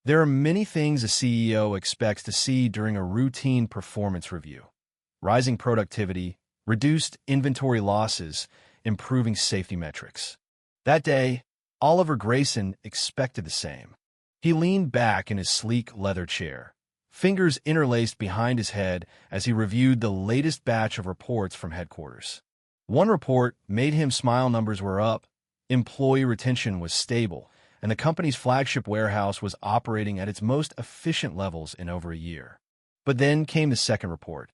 There are many things a CEO expects to see during a routine performance review: rising productivity, reduced inventory losses, improving safety metrics. That day, Oliver Grayson expected the same. He leaned back in his sleek leather chair, fingers interlaced behind his head as he reviewed the latest batch of reports from headquarters. One report made him smile: numbers were up, employee retention was stable, and the company's flagship warehouse was operating at its most efficient levels in over a year. But then came the second report.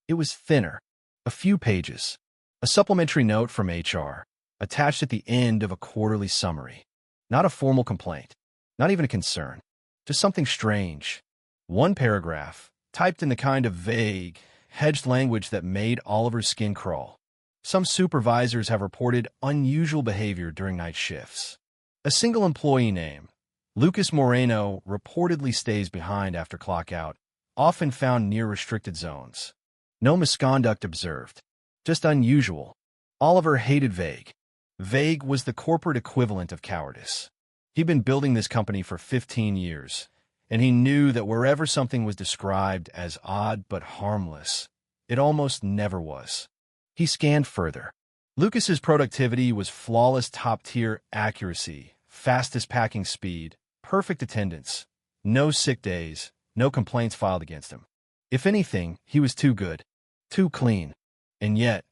It was thinner, a few pages, a supplementary note from HR, attached at the end of a quarterly summary. Not a formal complaint, not even a concern, just something strange. One paragraph, typed in the kind of vague, hedged language that made Oliver's skin crawl. Some supervisors have reported unusual behavior during night shifts. A single employee name, Lucas Moreno, reportedly stays behind after clock out, often found near restricted zones. No misconduct observed, just unusual. Oliver hated vague. Vague was the corporate equivalent of cowardice. He'd been building this company for 15 years, and he knew that wherever something was described as odd but harmless, it almost never was. He scanned further. Lucas's productivity was flawless, top-tier accuracy, fastest packing speed, perfect attendance, no sick days, no complaints filed against him. If anything, he was too good, too clean. And yet,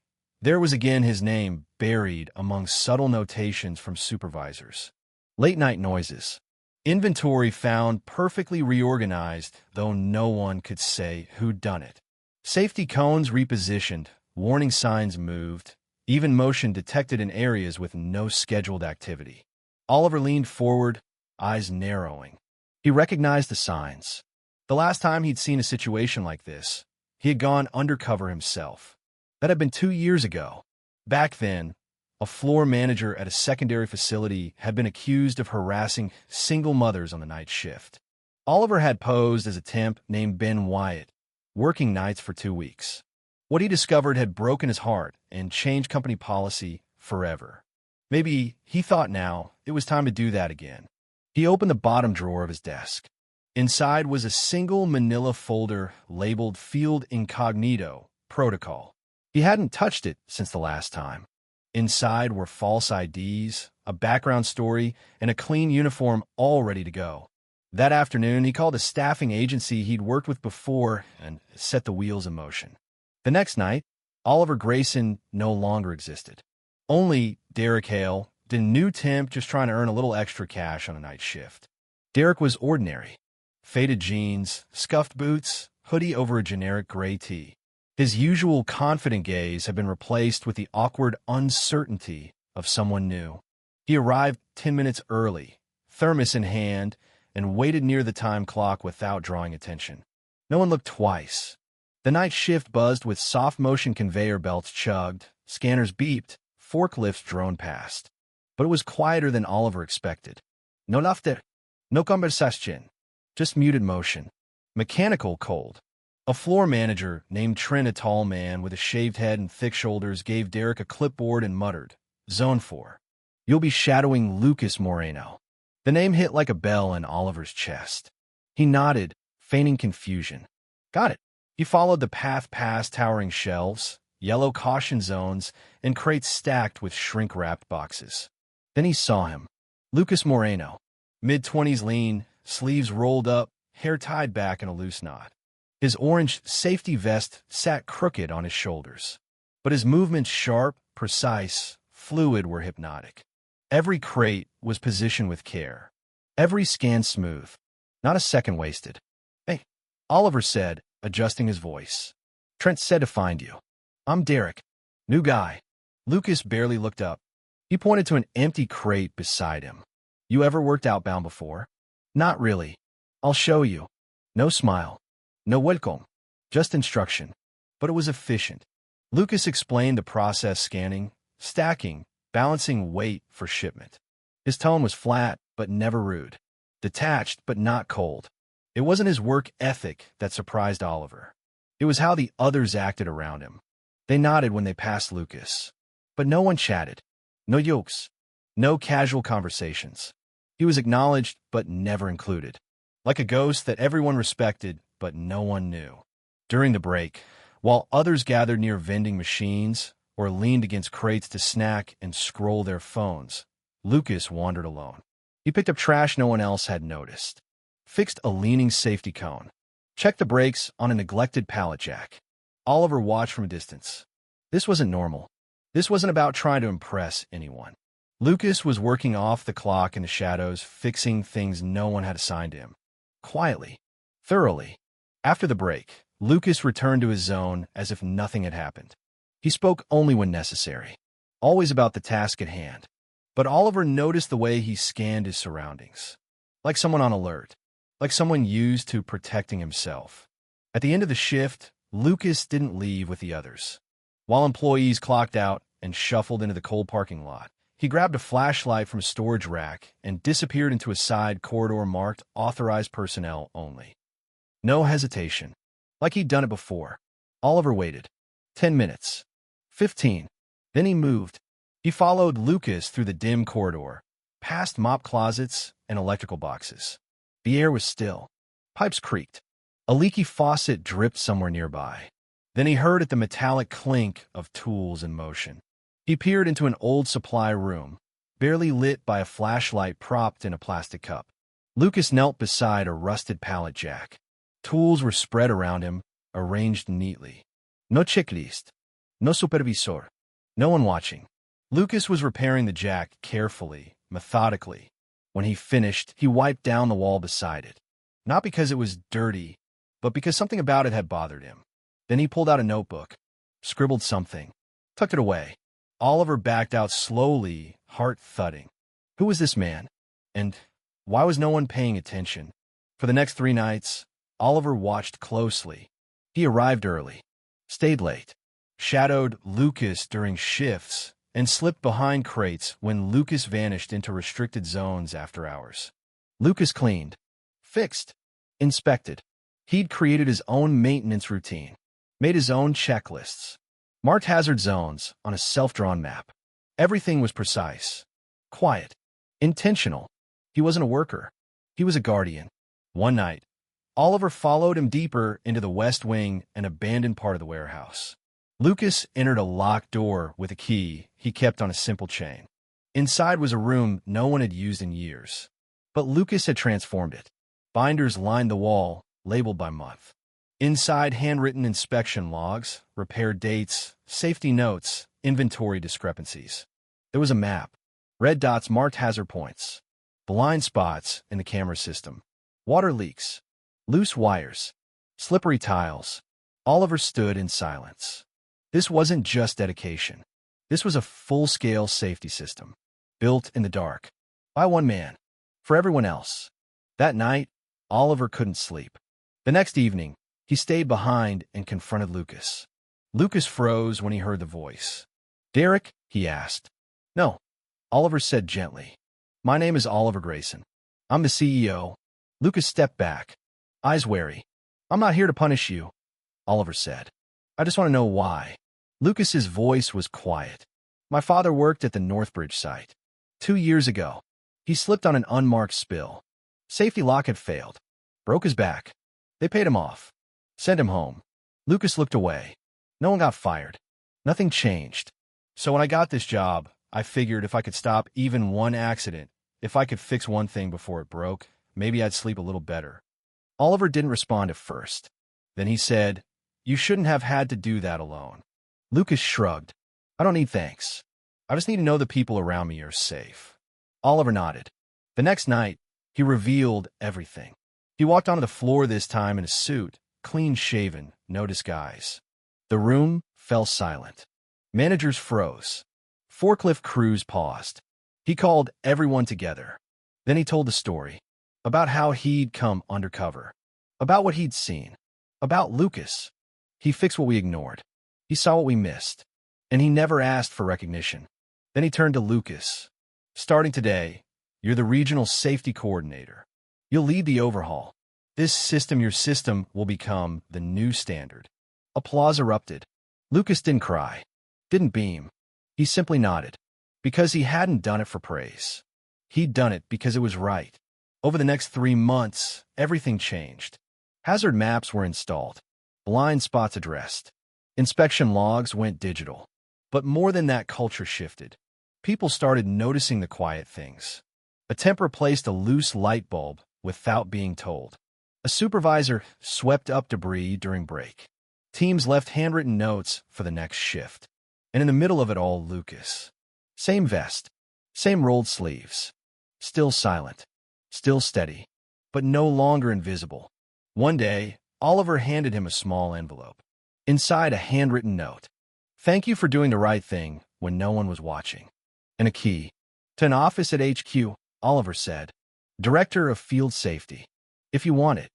there was again his name buried among subtle notations from supervisors. Late-night noises. Inventory found perfectly reorganized, though no one could say who'd done it. Safety cones repositioned, warning signs moved, even motion detected in areas with no scheduled activity. Oliver leaned forward, eyes narrowing. He recognized the signs. The last time he'd seen a situation like this, he had gone undercover himself. That had been 2 years ago. Back then, a floor manager at a secondary facility had been accused of harassing single mothers on the night shift. Oliver had posed as a temp named Ben Wyatt, working nights for 2 weeks. What he discovered had broken his heart and changed company policy forever. Maybe, he thought now, it was time to do that again. He opened the bottom drawer of his desk. Inside was a single manila folder labeled Field Incognito Protocol. He hadn't touched it since the last time. Inside were false IDs, a background story, and a clean uniform all ready to go. That afternoon, he called a staffing agency he'd worked with before and set the wheels in motion. The next night, Oliver Grayson no longer existed. Only Derek Hale, the new temp just trying to earn a little extra cash on a night shift. Derek was ordinary. Faded jeans, scuffed boots, hoodie over a generic gray tee. His usual confident gaze had been replaced with the awkward uncertainty of someone new. He arrived 10 minutes early, thermos in hand, and waited near the time clock without drawing attention. No one looked twice. The night shift buzzed with soft-motion conveyor belts chugged, scanners beeped, forklifts droned past. But it was quieter than Oliver expected. No laughter, no conversation, just muted motion. Mechanical cold. A floor manager named Trent, a tall man with a shaved head and thick shoulders, gave Derek a clipboard and muttered, "Zone 4. You'll be shadowing Lucas Moreno." The name hit like a bell in Oliver's chest. He nodded, feigning confusion. Got it. He followed the path past towering shelves, yellow caution zones, and crates stacked with shrink-wrapped boxes. Then he saw him. Lucas Moreno. Mid-20s, lean, sleeves rolled up, hair tied back in a loose knot. His orange safety vest sat crooked on his shoulders. But his movements, sharp, precise, fluid, were hypnotic. Every crate was positioned with care. Every scan smooth. Not a second wasted. "Hey," Oliver said, adjusting his voice. "Trent said to find you. I'm Derek. New guy." Lucas barely looked up. He pointed to an empty crate beside him. "You ever worked outbound before?" "Not really. I'll show you." No smile. No welcome. Just instruction. But it was efficient. Lucas explained the process: scanning, stacking, balancing weight for shipment. His tone was flat, but never rude. Detached, but not cold. It wasn't his work ethic that surprised Oliver. It was how the others acted around him. They nodded when they passed Lucas. But no one chatted. No jokes. No casual conversations. He was acknowledged, but never included. like a ghost that everyone respected but no one knew. During the break, while others gathered near vending machines or leaned against crates to snack and scroll their phones, Lucas wandered alone. He picked up trash no one else had noticed, fixed a leaning safety cone, checked the brakes on a neglected pallet jack. Oliver watched from a distance. This wasn't normal. This wasn't about trying to impress anyone. Lucas was working off the clock in the shadows, fixing things no one had assigned to him. Quietly, thoroughly. After the break, Lucas returned to his zone as if nothing had happened. He spoke only when necessary, always about the task at hand. But Oliver noticed the way he scanned his surroundings, like someone on alert, like someone used to protecting himself. At the end of the shift, Lucas didn't leave with the others. While employees clocked out and shuffled into the cold parking lot, he grabbed a flashlight from a storage rack and disappeared into a side corridor marked Authorized Personnel Only. No hesitation. Like he'd done it before. Oliver waited. 10 minutes. 15. Then he moved. He followed Lucas through the dim corridor, past mop closets and electrical boxes. The air was still. Pipes creaked. A leaky faucet dripped somewhere nearby. Then he heard the metallic clink of tools in motion. He peered into an old supply room, barely lit by a flashlight propped in a plastic cup. Lucas knelt beside a rusted pallet jack. Tools were spread around him, arranged neatly. No checklist. No supervisor. No one watching. Lucas was repairing the jack carefully, methodically. When he finished, he wiped down the wall beside it. Not because it was dirty, but because something about it had bothered him. Then he pulled out a notebook, scribbled something, tucked it away. Oliver backed out slowly, heart thudding. Who was this man? And why was no one paying attention? For the next 3 nights, Oliver watched closely. He arrived early, stayed late, shadowed Lucas during shifts, and slipped behind crates when Lucas vanished into restricted zones after hours. Lucas cleaned, fixed, inspected. He'd created his own maintenance routine, made his own checklists, marked hazard zones on a self-drawn map. Everything was precise, quiet, intentional. He wasn't a worker. He was a guardian. One night, Oliver followed him deeper into the west wing, an abandoned part of the warehouse. Lucas entered a locked door with a key he kept on a simple chain. Inside was a room no one had used in years. But Lucas had transformed it. Binders lined the wall, labeled by month. Inside, handwritten inspection logs, repair dates, safety notes, inventory discrepancies. There was a map. Red dots marked hazard points. Blind spots in the camera system. Water leaks. Loose wires. Slippery tiles. Oliver stood in silence. This wasn't just dedication. This was a full-scale safety system, built in the dark, by one man, for everyone else. That night, Oliver couldn't sleep. The next evening, he stayed behind and confronted Lucas. Lucas froze when he heard the voice. "Derek?" he asked. "No," Oliver said gently. "My name is Oliver Grayson. I'm the CEO." Lucas stepped back, eyes wary. "I'm not here to punish you," Oliver said. "I just want to know why." Lucas's voice was quiet. "My father worked at the Northbridge site. 2 years ago, he slipped on an unmarked spill. Safety lock had failed. Broke his back. They paid him off. Sent him home." Lucas looked away. No one got fired. Nothing changed. "So when I got this job, I figured if I could stop even one accident, if I could fix one thing before it broke, maybe I'd sleep a little better." Oliver didn't respond at first. Then he said, "You shouldn't have had to do that alone." Lucas shrugged. "I don't need thanks. I just need to know the people around me are safe." Oliver nodded. The next night, he revealed everything. He walked onto the floor this time in a suit, clean-shaven, no disguise. The room fell silent. Managers froze. Forklift crews paused. He called everyone together. Then he told the story, about how he'd come undercover, about what he'd seen, about Lucas. He fixed what we ignored. He saw what we missed, and he never asked for recognition. Then he turned to Lucas. "Starting today, you're the regional safety coordinator. You'll lead the overhaul. This system, your system, will become the new standard." Applause erupted. Lucas didn't cry, didn't beam. He simply nodded, because he hadn't done it for praise. He'd done it because it was right. Over the next 3 months, everything changed. Hazard maps were installed, blind spots addressed, inspection logs went digital. But more than that, culture shifted. People started noticing the quiet things. A temp replaced a loose light bulb without being told. A supervisor swept up debris during break. Teams left handwritten notes for the next shift. And in the middle of it all, Lucas. Same vest, same rolled sleeves. Still silent, still steady, but no longer invisible. One day, Oliver handed him a small envelope. Inside, a handwritten note. Thank you for doing the right thing when no one was watching. And a key. To an office at HQ, Oliver said. Director of Field Safety. If you want it.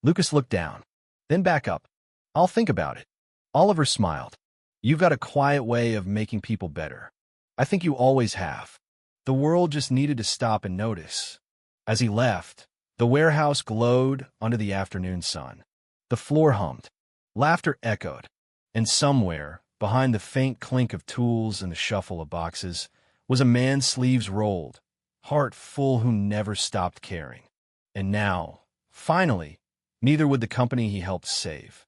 Lucas looked down, then back up. I'll think about it. Oliver smiled. You've got a quiet way of making people better. I think you always have. The world just needed to stop and notice. As he left, the warehouse glowed under the afternoon sun. The floor hummed. Laughter echoed. And somewhere, behind the faint clink of tools and the shuffle of boxes, was a man's sleeves rolled, heart full, who never stopped caring. And now, finally, neither would the company he helped save.